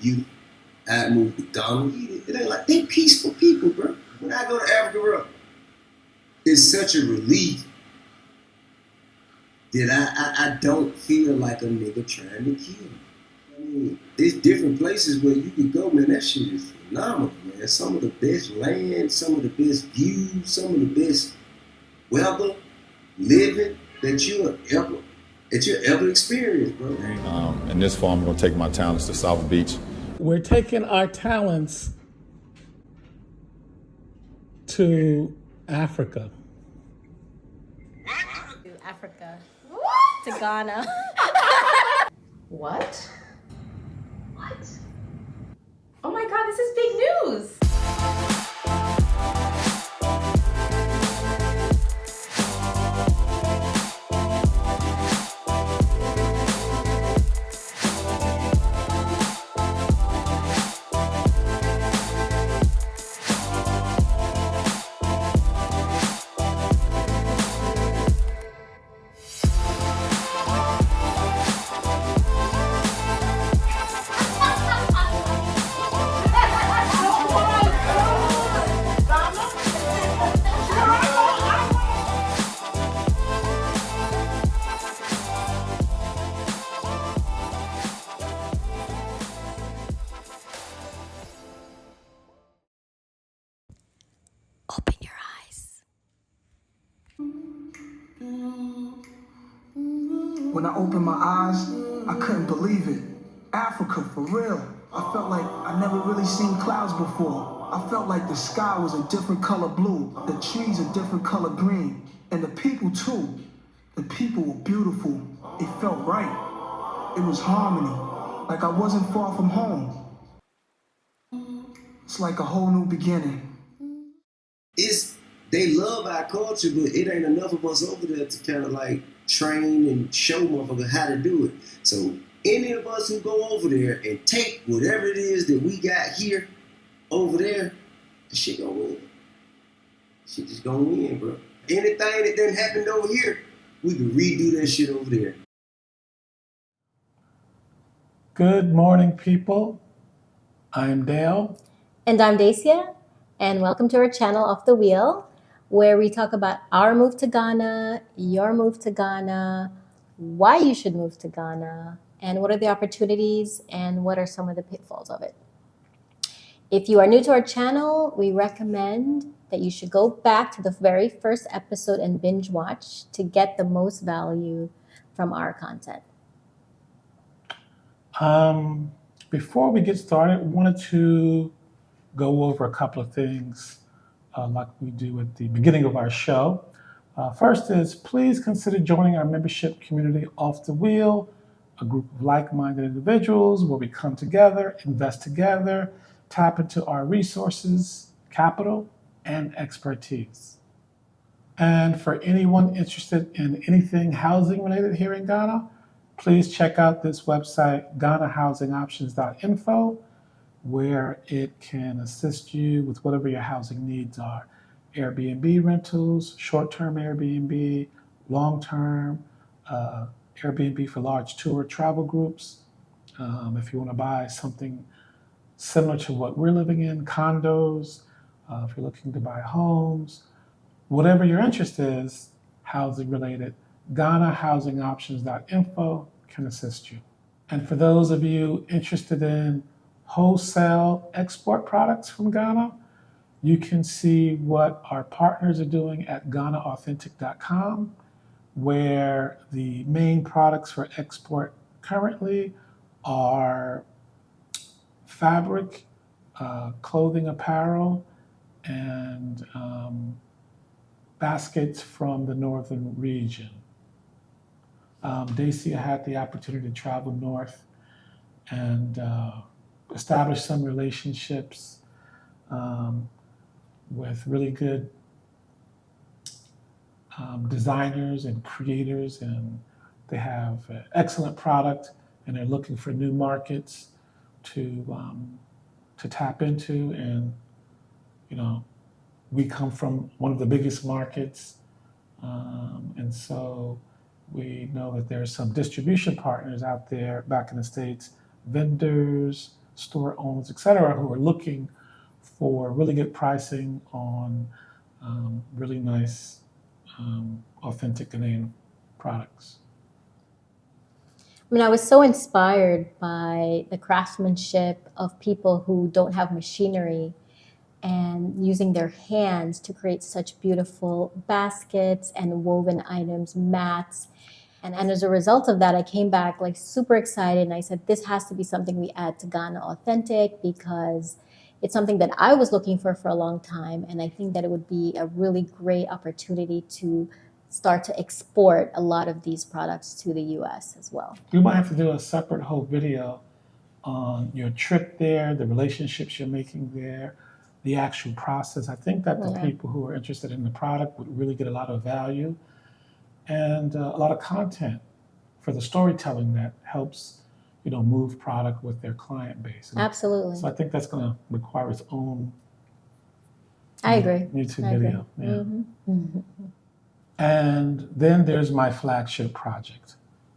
beautiful. I moved to Ghana. It ain't like they peaceful people, bro. When I go to Africa, bro, it's such a relief that I don't feel like a nigga trying to kill me. I mean, there's different places where you can go, man. That shit is phenomenal, man. Some of the best land, some of the best views, some of the best weather, living that you'll ever experience, bro. In this fall, I'm going to take my talents to South Beach. We're taking our talents to Africa. To Africa. To Ghana. What? What? Oh my God, this is big news. Open your eyes. When I opened my eyes, I couldn't believe it. Africa, for real. I felt like I never really seen clouds before. I felt like the sky was a different color blue, the trees a different color green, and the people too. The people were beautiful. It felt right. It was harmony, like I wasn't far from home. It's like a whole new beginning. They love our culture, but it ain't enough of us over there to kind of like train and show motherfuckers how to do it. So any of us who go over there and take whatever it is that we got here over there, the shit gonna win. Shit just gonna win, bro. Anything that done happened over here, we can redo that shit over there. Good morning, people. I'm Dale. And I'm Dacia, and welcome to our channel, Off the Wheel, where we talk about our move to Ghana, your move to Ghana, why you should move to Ghana, and what are the opportunities and what are some of the pitfalls of it. If you are new to our channel, we recommend that you should go back to the very first episode and binge watch to get the most value from our content. Before we get started, I wanted to go over a couple of things like we do at the beginning of our show. First is please consider joining our membership community, Off the Wheel, a group of like-minded individuals where we come together, invest together, tap into our resources, capital, and expertise. And for anyone interested in anything housing related here in Ghana, please check out this website, GhanaHousingOptions.info, where it can assist you with whatever your housing needs are. Airbnb rentals, short-term Airbnb, long-term Airbnb for large tour travel groups. If you want to buy something similar to what we're living in, condos, if you're looking to buy homes, whatever your interest is, housing related, GhanaHousingOptions.info can assist you. And for those of you interested in wholesale export products from Ghana, you can see what our partners are doing at GhanaAuthentic.com, where the main products for export currently are fabric, clothing apparel, and baskets from the northern region. Dacia had the opportunity to travel north and establish some relationships with really good designers and creators, and they have an excellent product, and they're looking for new markets to tap into. And you know, we come from one of the biggest markets, and so we know that there's some distribution partners out there back in the States, vendors, store owners, et cetera, who are looking for really good pricing on really nice, authentic Ghanaian products. I mean, I was so inspired by the craftsmanship of people who don't have machinery and using their hands to create such beautiful baskets and woven items, mats. And as a result of that, I came back like super excited and I said, this has to be something we add to Ghana Authentic because it's something that I was looking for a long time. And I think that it would be a really great opportunity to start to export a lot of these products to the US as well. We might have to do a separate whole video on your trip there, the relationships you're making there, the actual process. I think that the people who are interested in the product would really get a lot of value and a lot of content for the storytelling that helps, move product with their client base. And Absolutely. so I think that's going to require its own I agree. YouTube I agree. video. Yeah. Mm-hmm. And then there's my flagship project,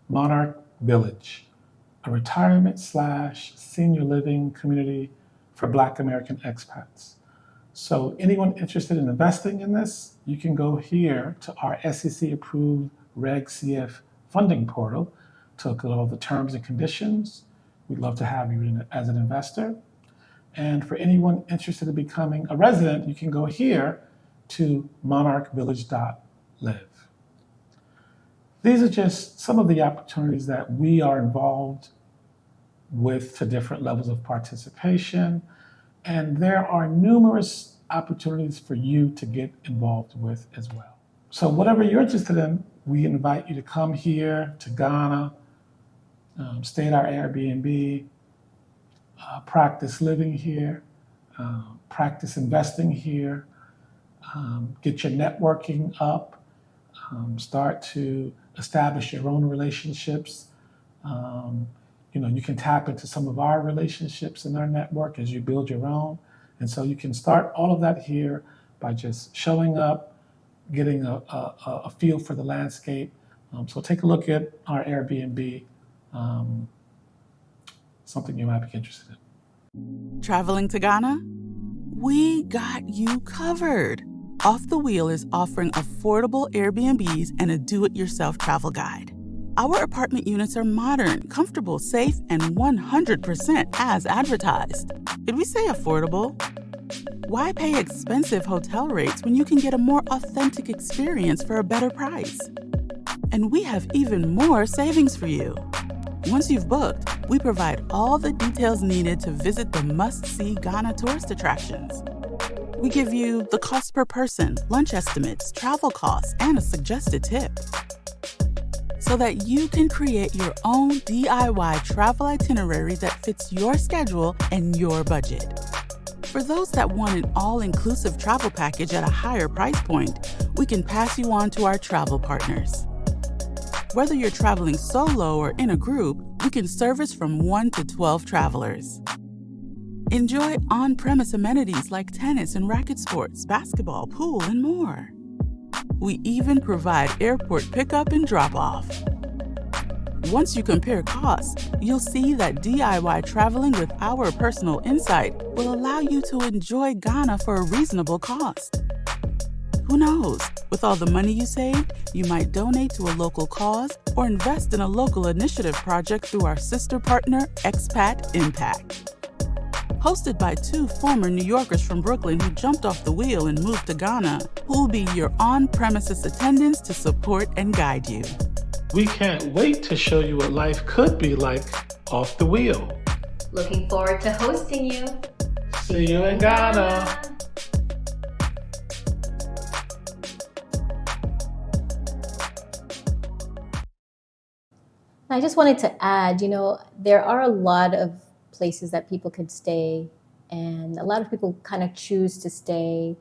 Monarch Village, a retirement/senior living community for Black American expats. So anyone interested in investing in this, you can go here to our SEC approved Reg CF funding portal to look at all the terms and conditions. We'd love to have you as an investor. And for anyone interested in becoming a resident, you can go here to monarchvillage.live. These are just some of the opportunities that we are involved with to different levels of participation. And there are numerous opportunities for you to get involved with as well. So whatever you're interested in, we invite you to come here to Ghana, stay at our Airbnb, practice living here, practice investing here, get your networking up, start to establish your own relationships. You can tap into some of our relationships in our network as you build your own. And so you can start all of that here by just showing up, getting a feel for the landscape. So take a look at our Airbnb, something you might be interested in. Traveling to Ghana? We got you covered. Off the Wheel is offering affordable Airbnbs and a do-it-yourself travel guide. Our apartment units are modern, comfortable, safe, and 100% as advertised. Did we say affordable? Why pay expensive hotel rates when you can get a more authentic experience for a better price? And we have even more savings for you. Once you've booked, we provide all the details needed to visit the must-see Ghana tourist attractions. We give you the cost per person, lunch estimates, travel costs, and a suggested tip, so that you can create your own DIY travel itinerary that fits your schedule and your budget. For those that want an all-inclusive travel package at a higher price point, we can pass you on to our travel partners. Whether you're traveling solo or in a group, we can service from 1 to 12 travelers. Enjoy on-premise amenities like tennis and racket sports, basketball, pool, and more. We even provide airport pickup and drop-off. Once you compare costs, you'll see that DIY traveling with our personal insight will allow you to enjoy Ghana for a reasonable cost. Who knows? With all the money you saved, you might donate to a local cause or invest in a local initiative project through our sister partner, Expat Impact. Hosted by 2 former New Yorkers from Brooklyn who jumped off the wheel and moved to Ghana, who'll be your on-premises attendants to support and guide you. We can't wait to show you what life could be like off the wheel. Looking forward to hosting you. See you in Ghana. I just wanted to add, there are a lot of places that people could stay, and a lot of people kind of choose to stay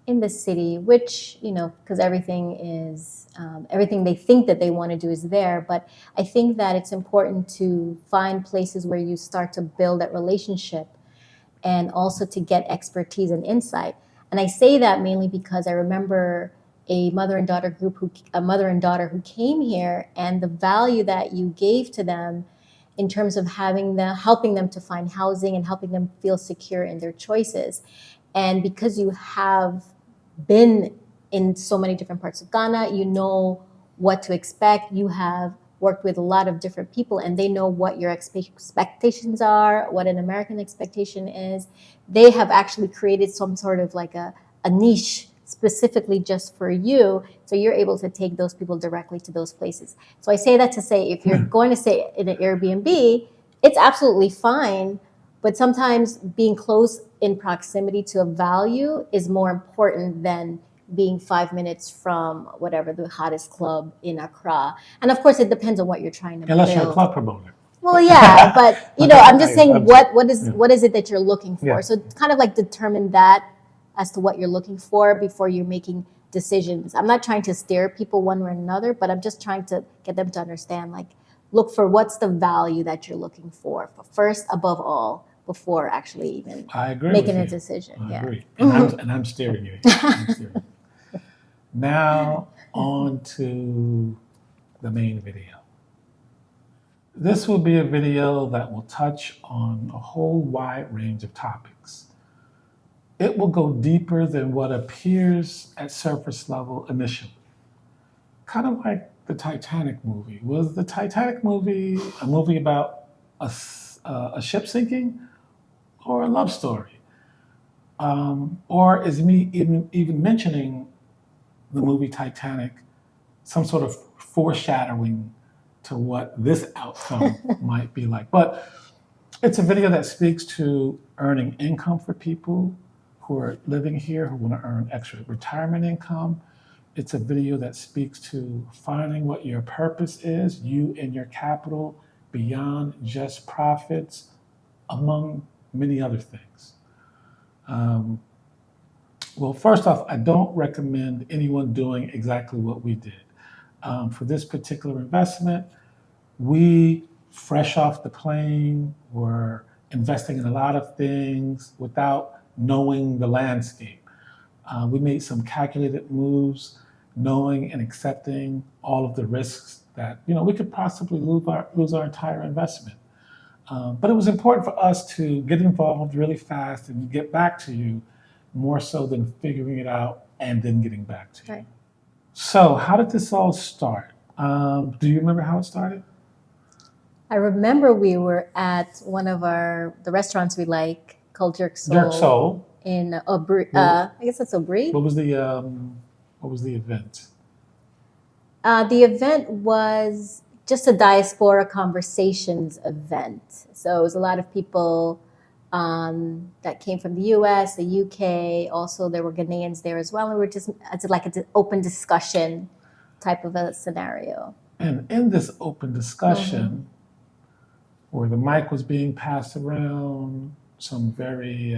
in the city, which, because everything they think that they want to do is there. But I think that it's important to find places where you start to build that relationship and also to get expertise and insight. And I say that mainly because I remember a mother and daughter who came here, and the value that you gave to them in terms of helping them to find housing and helping them feel secure in their choices. And because you have been in so many different parts of Ghana, you know what to expect. You have worked with a lot of different people, and they know what your expectations are, what an American expectation is. They have actually created some sort of like a niche specifically just for you, so you're able to take those people directly to those places. So I say that to say, if you're going to stay in an Airbnb, it's absolutely fine, but sometimes being close in proximity to a value is more important than being 5 minutes from whatever the hottest club in Accra. And of course, it depends on what you're trying to Unless build. you're a club promoter. Well, yeah, but I'm just saying, what is it that you're looking for? Yeah. So kind of like determine that as to what you're looking for before you're making decisions. I'm not trying to steer people one way or another, but I'm just trying to get them to understand, like, look for what's the value that you're looking for first, above all, before actually even making a decision. I yeah. agree. And I'm steering you. I'm steering you. Now on to the main video. This will be a video that will touch on a whole wide range of topics. It will go deeper than what appears at surface level initially. Kind of like the Titanic movie. Was the Titanic movie a movie about a ship sinking or a love story? Or is me even mentioning the movie Titanic some sort of foreshadowing to what this outcome might be like? But it's a video that speaks to earning income for people who are living here, who want to earn extra retirement income. It's a video that speaks to finding what your purpose is, you and your capital, beyond just profits, among many other things. Well, first off, I don't recommend anyone doing exactly what we did. For this particular investment, we, fresh off the plane, were investing in a lot of things without knowing the landscape. We made some calculated moves, knowing and accepting all of the risks that we could possibly lose our entire investment. But it was important for us to get involved really fast and get back to you, more so than figuring it out and then getting back to you. Right. So how did this all start? Do you remember how it started? I remember we were at one of the restaurants we like, called Jerk Soul. Jerk Soul. In I guess that's Obri. What was the event? The event was just a diaspora conversations event. So it was a lot of people that came from the US, the UK. Also, there were Ghanaians there as well. And it's like an open discussion type of a scenario. And in this open discussion, where the mic was being passed around, some very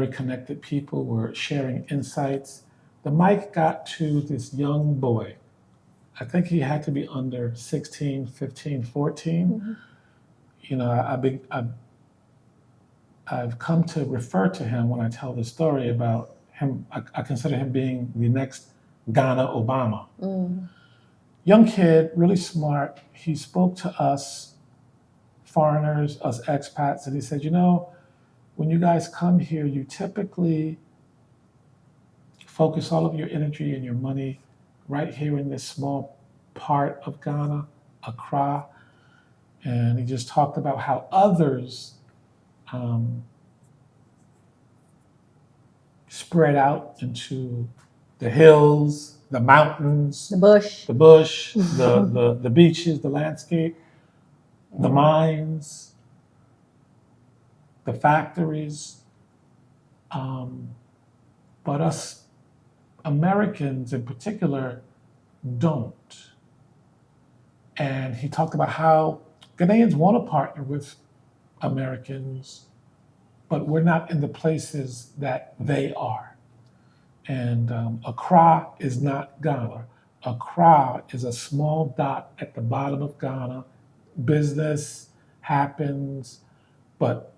connected people were sharing insights. The mic got to this young boy. I think he had to be under 16, 15, 14. I've come to refer to him when I tell the story about him. I consider him being the next Ghana Obama. Young kid, really smart. He spoke to us foreigners, us expats, and he said, when you guys come here, you typically focus all of your energy and your money right here in this small part of Ghana, Accra. And he just talked about how others spread out into the hills, the mountains, the bush, the beaches, the landscape, the mines, the factories. But us Americans in particular don't. And he talked about how Ghanaians want to partner with Americans, but we're not in the places that they are. And Accra is not Ghana. Accra is a small dot at the bottom of Ghana. Business happens, but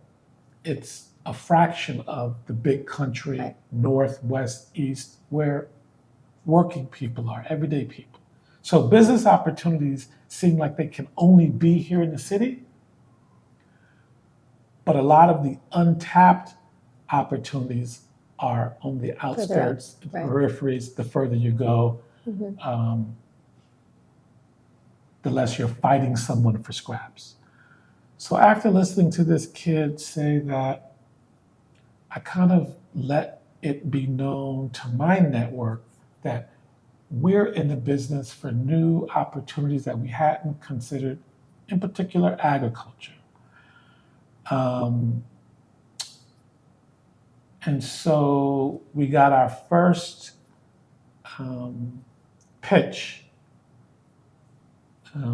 it's a fraction of the big country, right, north, west, east, where working people are, everyday people. So business opportunities seem like they can only be here in the city, but a lot of the untapped opportunities are on the outskirts, right. peripheries. The further you go, the less you're fighting someone for scraps. So after listening to this kid say that, I kind of let it be known to my network that we're in the business for new opportunities that we hadn't considered, in particular agriculture. And so we got our first pitch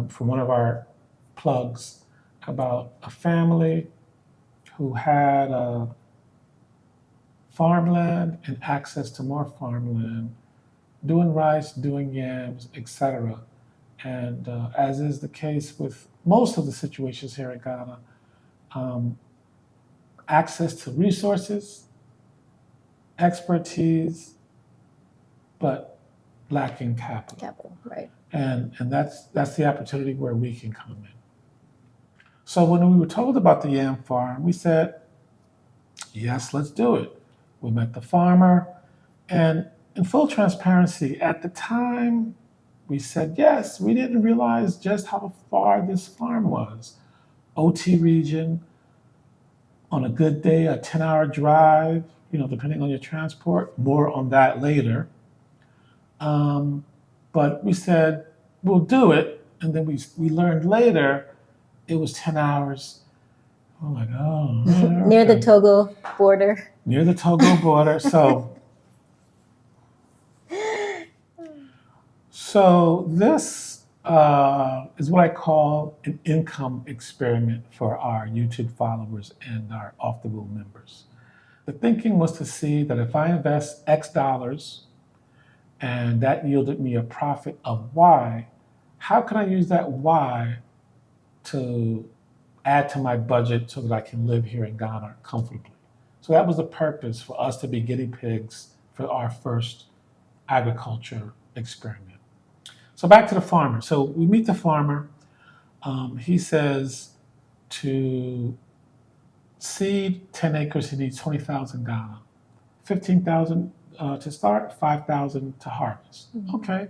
from one of our plugs about a family who had farmland and access to more farmland, doing rice, doing yams, etc. And as is the case with most of the situations here in Ghana, access to resources, expertise, but lacking capital. Capital, right. And that's the opportunity where we can come in. So when we were told about the yam farm, we said, yes, let's do it. We met the farmer, and in full transparency, at the time we said yes, we didn't realize just how far this farm was. OT region, on a good day, a 10-hour drive, depending on your transport. More on that later. But we said, we'll do it. And then we learned later it was 10 hours. Oh my God. Near the Togo border. Near the Togo border. So this is what I call an income experiment for our YouTube followers and our Off the Wheel members. The thinking was to see that if I invest X dollars and that yielded me a profit of Y, how can I use that Y to add to my budget so that I can live here in Ghana comfortably? So that was the purpose, for us to be guinea pigs for our first agriculture experiment. So back to the farmer. So we meet the farmer. He says to seed 10 acres, he needs 20,000 Ghana, 15,000 to start, 5,000 to harvest. Okay,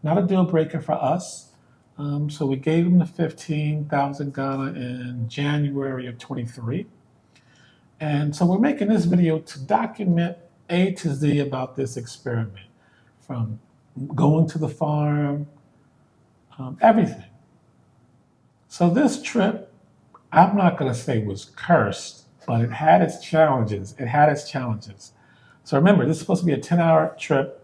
not a deal breaker for us. So we gave him the 15,000 Ghana in January of 23. And so we're making this video to document A to Z about this experiment, from going to the farm, everything. So this trip, I'm not going to say was cursed, but it had its challenges. So remember, this is supposed to be a 10-hour trip.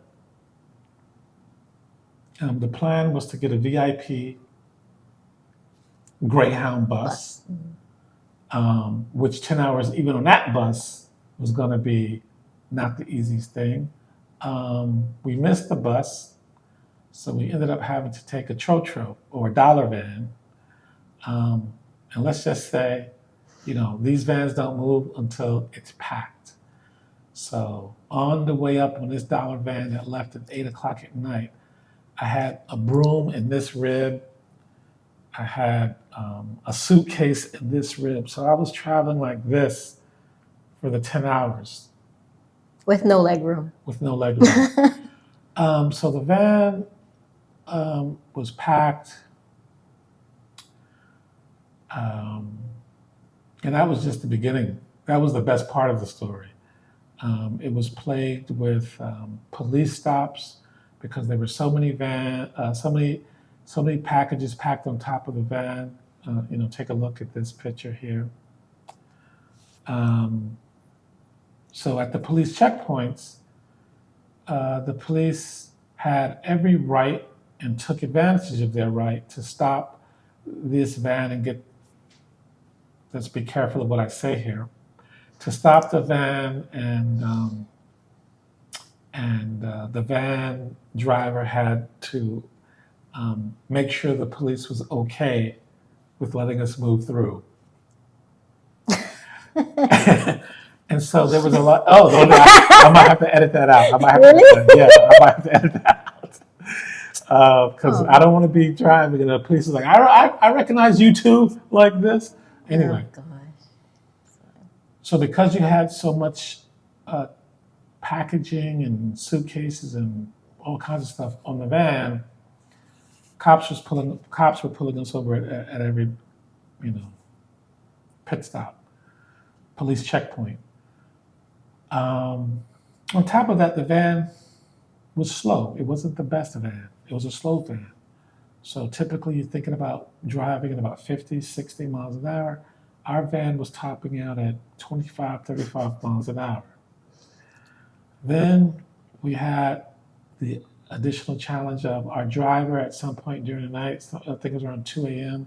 The plan was to get a VIP Greyhound bus, which 10 hours, even on that bus, was going to be not the easiest thing. We missed the bus, so we ended up having to take a trotro, or a dollar van. And let's just say, these vans don't move until it's packed. So on the way up on this dollar van that left at 8 o'clock at night, I had a broom in this rib. I had a suitcase in this rib. So I was traveling like this for the 10 hours. With no leg room. So the van was packed. And that was just the beginning. That was the best part of the story. It was plagued with police stops because there were so many packages packed on top of the van. Take a look at this picture here. So at the police checkpoints, the police had every right and took advantage of their right to stop this van and let's be careful of what I say here, to stop the van, and the van driver had to make sure the police was okay with letting us move through. And so there was a lot. I might have to edit that out. Really? I might have to edit that because I don't want to be driving and the police is like, I recognize you too, like this. Anyway, Oh gosh. so because you had so much uh, packaging and suitcases and all kinds of stuff on the van, cops were pulling us over at every, you know, pit stop, police checkpoint. On top of that, the van was slow. It wasn't the best van. It was a slow van. So typically you're thinking about driving at about 50, 60 miles an hour. Our van was topping out at 25, 35 miles an hour. Then we had the additional challenge of our driver at some point during the night, I think it was around 2 a.m.,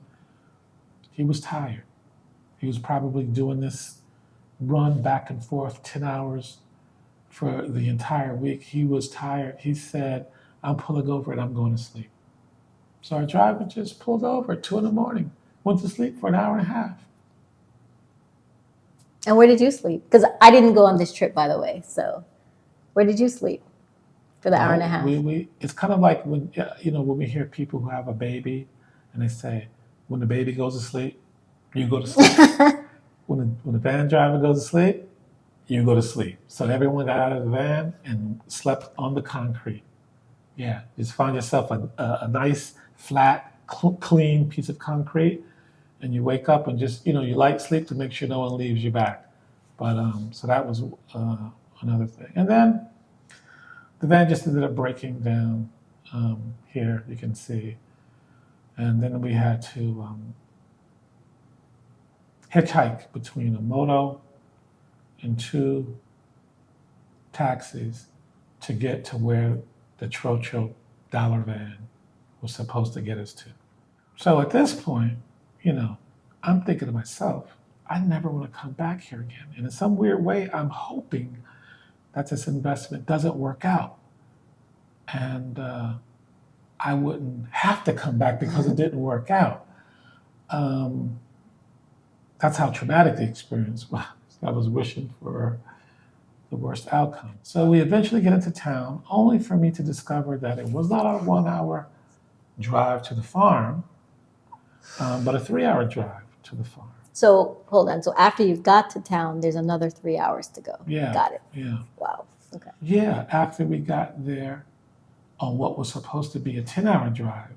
he was tired. He was probably doing this run back and forth 10 hours for the entire week. He was tired. He said, I'm pulling over and I'm going to sleep. So our driver just pulled over at 2 in the morning, went to sleep for an hour and a half. And where did you sleep? Because I didn't go on this trip, by the way. So where did you sleep for the hour and a half? It's kind of like when, when we hear people who have a baby and they say, when the baby goes to sleep, you go to sleep. when the van driver goes to sleep, you go to sleep. So everyone got out of the van and slept on the concrete. Yeah, just find yourself a nice, flat, clean piece of concrete, and you wake up and just, you light sleep to make sure no one leaves you back. But so that was another thing. And then the van just ended up breaking down here, you can see. And then we had to hitchhike between a moto and 2 taxis to get to where the Trocho dollar van was supposed to get us to. So at this point, I'm thinking to myself, I never want to come back here again. And in some weird way, I'm hoping that this investment doesn't work out. And I wouldn't have to come back because it didn't work out. That's how traumatic the experience was. I was wishing for the worst outcome. So we eventually get into town, only for me to discover that it was not a 1-hour drive to the farm, but a 3-hour drive to the farm. So hold on. So after you got to town, there's another 3 hours to go. Yeah. Got it. Yeah. Wow. Okay. Yeah, after we got there on what was supposed to be a 10-hour drive,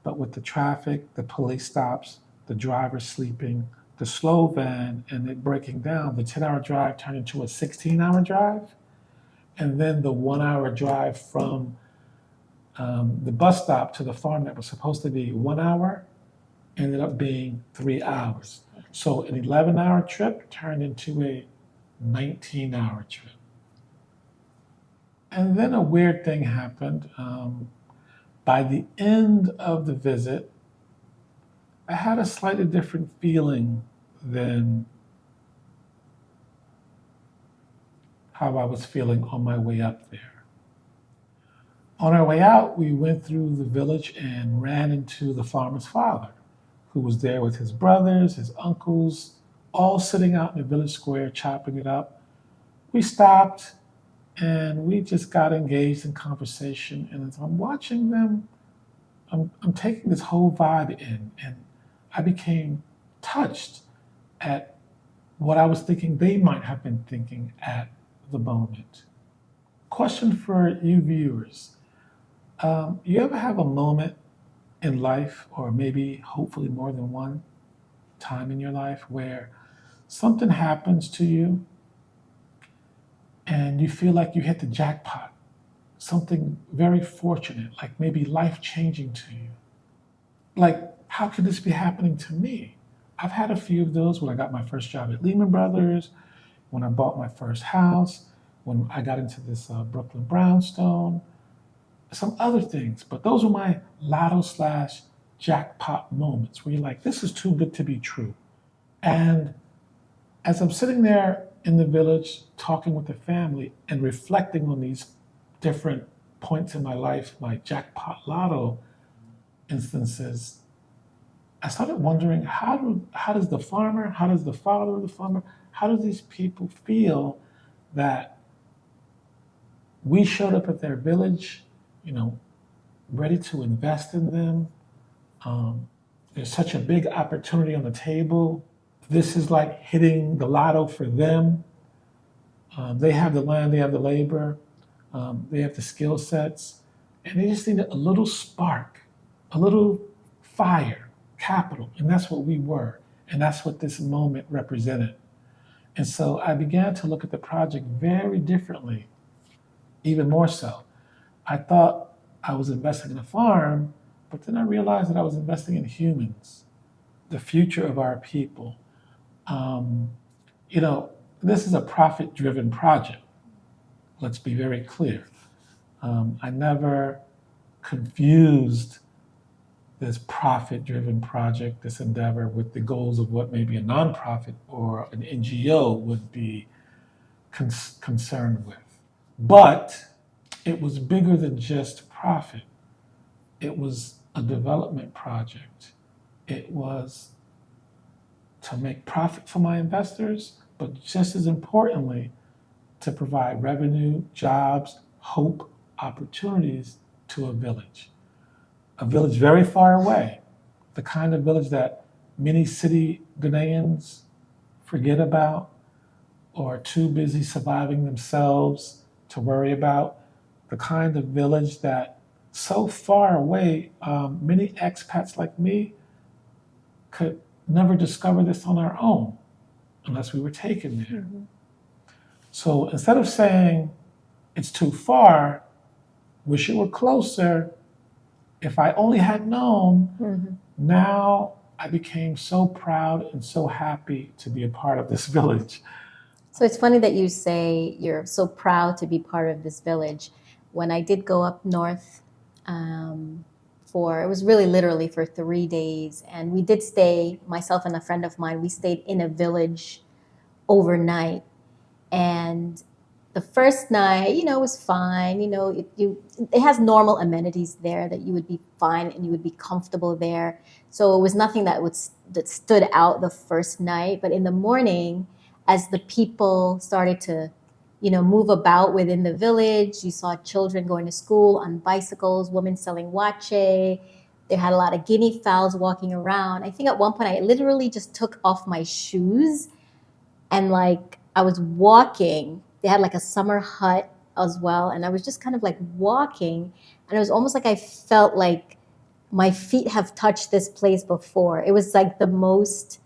but with the traffic, the police stops, the driver sleeping, the slow van, and it breaking down, the 10-hour drive turned into a 16-hour drive. And then the 1-hour drive from the bus stop to the farm that was supposed to be 1 hour ended up being 3 hours. So an 11-hour trip turned into a 19-hour trip. And then a weird thing happened. By the end of the visit, I had a slightly different feeling than how I was feeling on my way up there. On our way out, we went through the village and ran into the farmer's father, who was there with his brothers, his uncles, all sitting out in the village square chopping it up. We stopped and we just got engaged in conversation. And as I'm watching them, I'm taking this whole vibe in, and I became touched at what I was thinking they might have been thinking at the moment. Question for you viewers. You ever have a moment in life, or maybe hopefully more than one time in your life, where something happens to you and you feel like you hit the jackpot? Something very fortunate, like maybe life-changing to you. Like, how could this be happening to me? I've had a few of those when I got my first job at Lehman Brothers, when I bought my first house, when I got into this Brooklyn brownstone, some other things. But those were my lotto/jackpot moments where you're like, this is too good to be true. And as I'm sitting there in the village talking with the family and reflecting on these different points in my life, my jackpot lotto instances, I started wondering, how does the farmer, how does the father of the farmer, how do these people feel that we showed up at their village, ready to invest in them. There's such a big opportunity on the table. This is like hitting the lotto for them. They have the land, they have the labor, they have the skill sets, and they just need a little spark, a little fire, capital, and that's what we were, and that's what this moment represented. And so I began to look at the project very differently, even more so. I thought I was investing in a farm, but then I realized that I was investing in humans, the future of our people. Um, you know, this is a profit-driven project. Let's be very clear. I never confused this profit-driven project, this endeavor, with the goals of what maybe a nonprofit or an NGO would be concerned with. But it was bigger than just profit. It was a development project. It was to make profit for my investors, but just as importantly, to provide revenue, jobs, hope, opportunities to a village. A village very far away, the kind of village that many city Ghanaians forget about or are too busy surviving themselves to worry about, the kind of village that so far away, many expats like me could never discover this on our own unless we were taken there. Mm-hmm. So instead of saying it's too far, wish it were closer, if I only had known, mm-hmm. Now I became so proud and so happy to be a part of this village. So it's funny that you say you're so proud to be part of this village. When I did go up north it was really literally for 3 days, and we did stay, myself and a friend of mine, we stayed in a village overnight. And the first night, it was fine. It has normal amenities there that you would be fine and you would be comfortable there. So it was nothing that stood out the first night. But in the morning, as the people started to, move about within the village, you saw children going to school on bicycles, women selling wache. They had a lot of guinea fowls walking around. I think at one point I literally just took off my shoes and I was walking. They had a summer hut as well. And I was just kind of walking. And it was almost like I felt like my feet have touched this place before. It was the most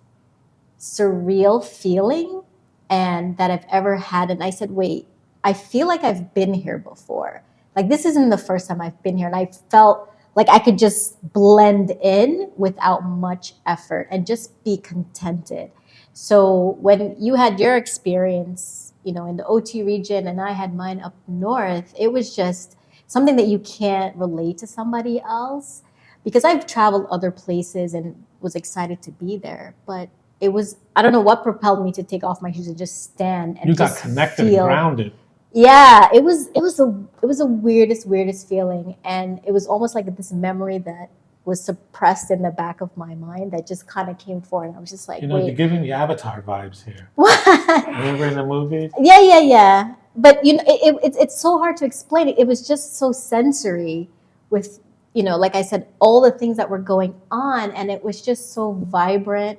surreal feeling and that I've ever had. And I said, wait, I feel like I've been here before. This isn't the first time I've been here. And I felt like I could just blend in without much effort and just be contented. So when you had your experience, in the OT region and I had mine up north, it was just something that you can't relate to somebody else, because I've traveled other places and was excited to be there. But it was, I don't know what propelled me to take off my shoes and just stand and you just got connected feel, and grounded. Yeah, it was the weirdest feeling. And it was almost like this memory that was suppressed in the back of my mind that just kind of came forward. I was just like, wait. You're giving the Avatar vibes here. What? Remember in the movie? Yeah. But, it's so hard to explain it. It was just so sensory with, like I said, all the things that were going on. And it was just so vibrant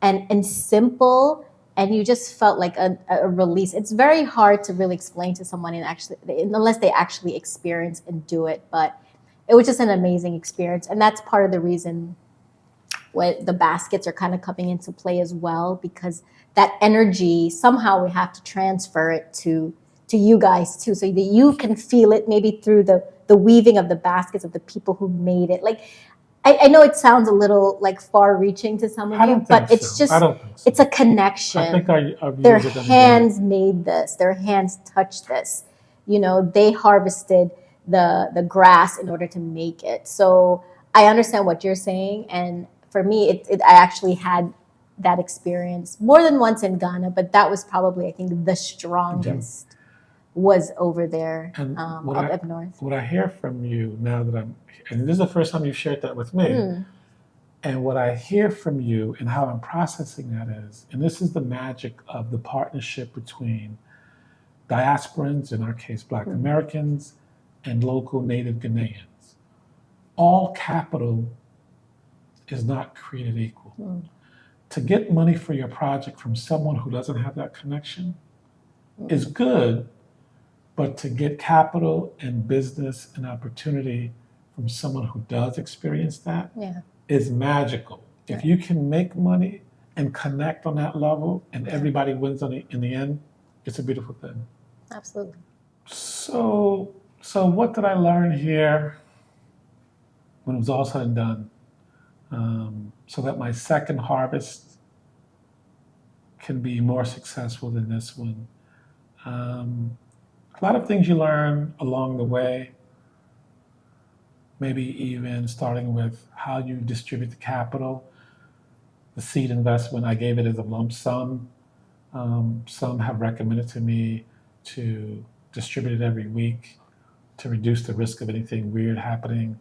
and simple. And you just felt like a release. It's very hard to really explain to someone unless they actually experience and do it. But it was just an amazing experience. And that's part of the reason why the baskets are kind of coming into play as well, because that energy, somehow we have to transfer it to you guys too, so that you can feel it maybe through the weaving of the baskets of the people who made it. I know it sounds a little far-reaching to some of you, but it's just, it's a connection. I think our their hands made this. Their hands touched this. They harvested the grass in order to make it. So I understand what you're saying. And for me, I actually had that experience more than once in Ghana, but that was probably, I think, the strongest was over there up north. What I hear from you now that and this is the first time you've shared that with me, and what I hear from you and how I'm processing that is, and this is the magic of the partnership between diasporans, in our case, Black Americans, and local Native Ghanaians. all capital is not created equal. To get money for your project from someone who doesn't have that connection is good, but to get capital and business and opportunity from someone who does experience that Yeah. is magical. If you can make money and connect on that level and everybody wins in the end, it's a beautiful thing. Absolutely. So what did I learn here when it was all said and done? So that my second harvest can be more successful than this one. A lot of things you learn along the way, maybe even starting with how you distribute the capital. The seed investment, I gave it as a lump sum. Some have recommended to me to distribute it every week to reduce the risk of anything weird happening.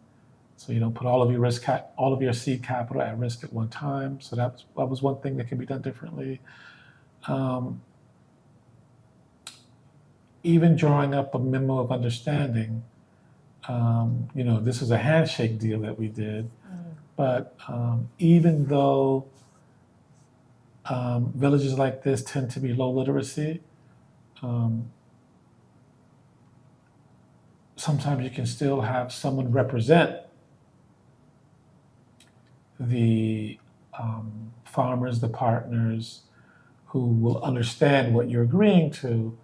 So you don't put all of your seed capital at risk at one time. So that was one thing that can be done differently. Even drawing up a memo of understanding. This was a handshake deal that we did, but even though villages like this tend to be low literacy, sometimes you can still have someone represent the farmers, the partners, who will understand what you're agreeing to.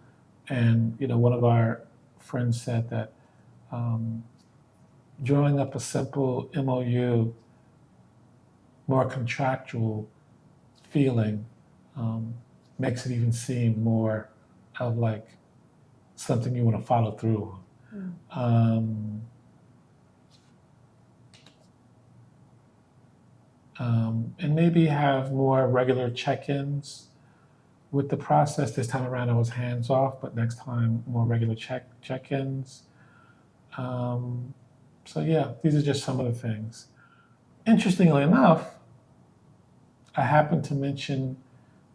And one of our friends said that drawing up a simple MOU, more contractual feeling, makes it even seem more of like something you want to follow through on. And maybe have more regular check-ins with the process. This time around I was hands off, but next time more regular check-ins. So yeah, these are just some of the things. Interestingly enough, I happened to mention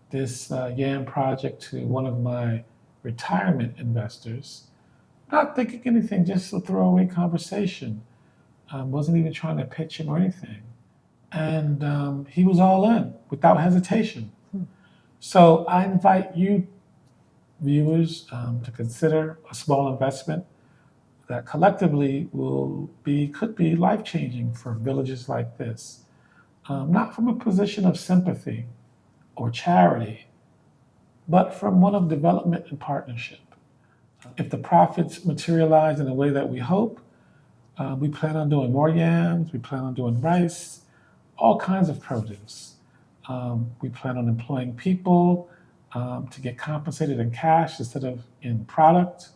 this YAM project to one of my retirement investors, not thinking anything, just a throwaway conversation. Wasn't even trying to pitch him or anything. And he was all in without hesitation. So I invite you, viewers, to consider a small investment that collectively could be life-changing for villages like this. Not from a position of sympathy or charity, but from one of development and partnership. If the profits materialize in the way that we hope, we plan on doing more yams, we plan on doing rice, all kinds of produce. We plan on employing people to get compensated in cash instead of in product.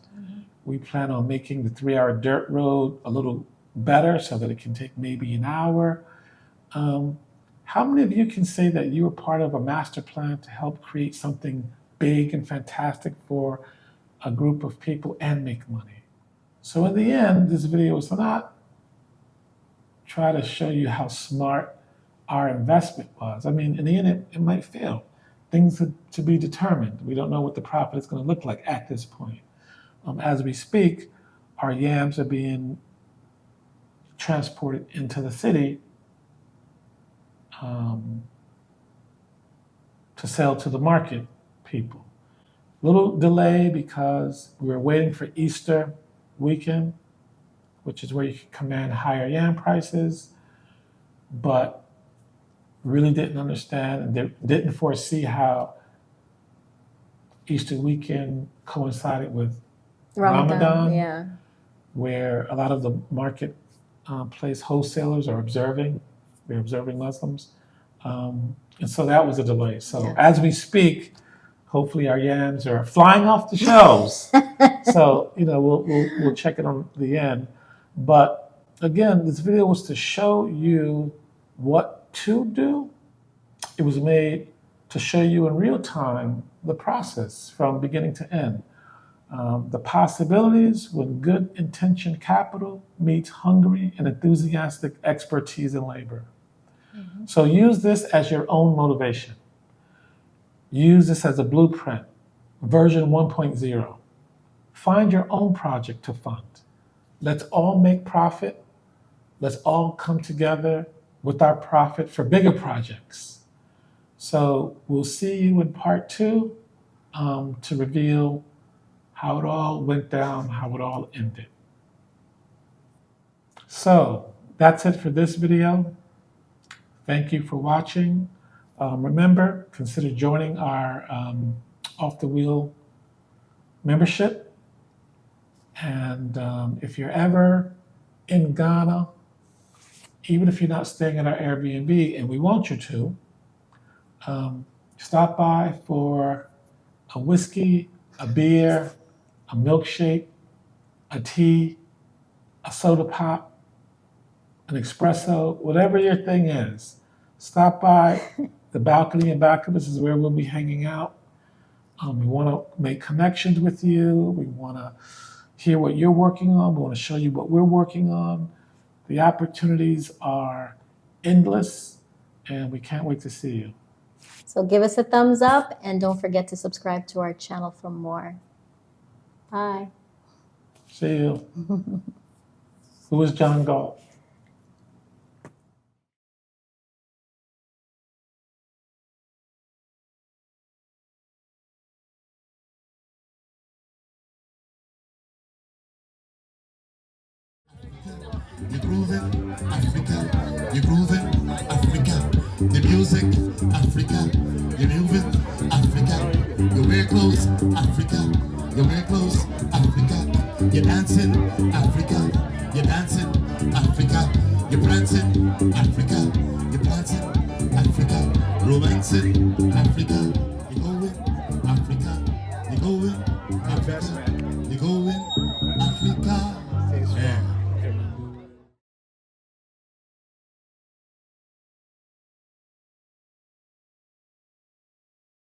We plan on making the 3-hour dirt road a little better so that it can take maybe an hour. How many of you can say that you were part of a master plan to help create something big and fantastic for a group of people and make money? So in the end, this video is not try to show you how smart our investment was. I mean, in the end, it might fail. Things to be determined. We don't know what the profit is going to look like at this point. As we speak, our yams are being transported into the city to sell to the market people. Little delay because we were waiting for Easter weekend, which is where you can command higher yam prices, but really didn't understand and didn't foresee how Easter weekend coincided with Ramadan, yeah. where a lot of the marketplace wholesalers are observing. They're observing Muslims. And so that was a delay. So as we speak, hopefully our yams are flying off the shelves. So, we'll check it on the end. But again, this video was to show you what to do. It was made to show you in real time the process from beginning to end. The possibilities when good intention capital meets hungry and enthusiastic expertise in labor. So use this as your own motivation. Use this as a blueprint, version 1.0. Find your own project to fund. Let's all make profit. let's all come together with our profit for bigger projects. So we'll see you in part 2 to reveal how it all went down, how it all ended. So that's it for this video. Thank you for watching. Remember, consider joining our Off the Wheel membership. And if you're ever in Ghana, even if you're not staying at our Airbnb, and we want you to, stop by for a whiskey, a beer, a milkshake, a tea, a soda pop, an espresso, whatever your thing is. Stop by the balcony and back of us is where we'll be hanging out. We want to make connections with you. We want to hear what you're working on. We want to show you what we're working on. The opportunities are endless, and we can't wait to see you. So give us a thumbs up and don't forget to subscribe to our channel for more. Bye. See you. Who is John Galt? You're grooving, Africa. You're grooving, Africa. The music, Africa. You're moving, Africa. You wear clothes, Africa. You wear clothes, Africa. You're dancing, Africa. You're dancing, Africa. You're prancing, Africa. You're prancing, Africa. Romancing, Africa. You're going, Africa. You're going, Africa. You're going, Africa. Yeah.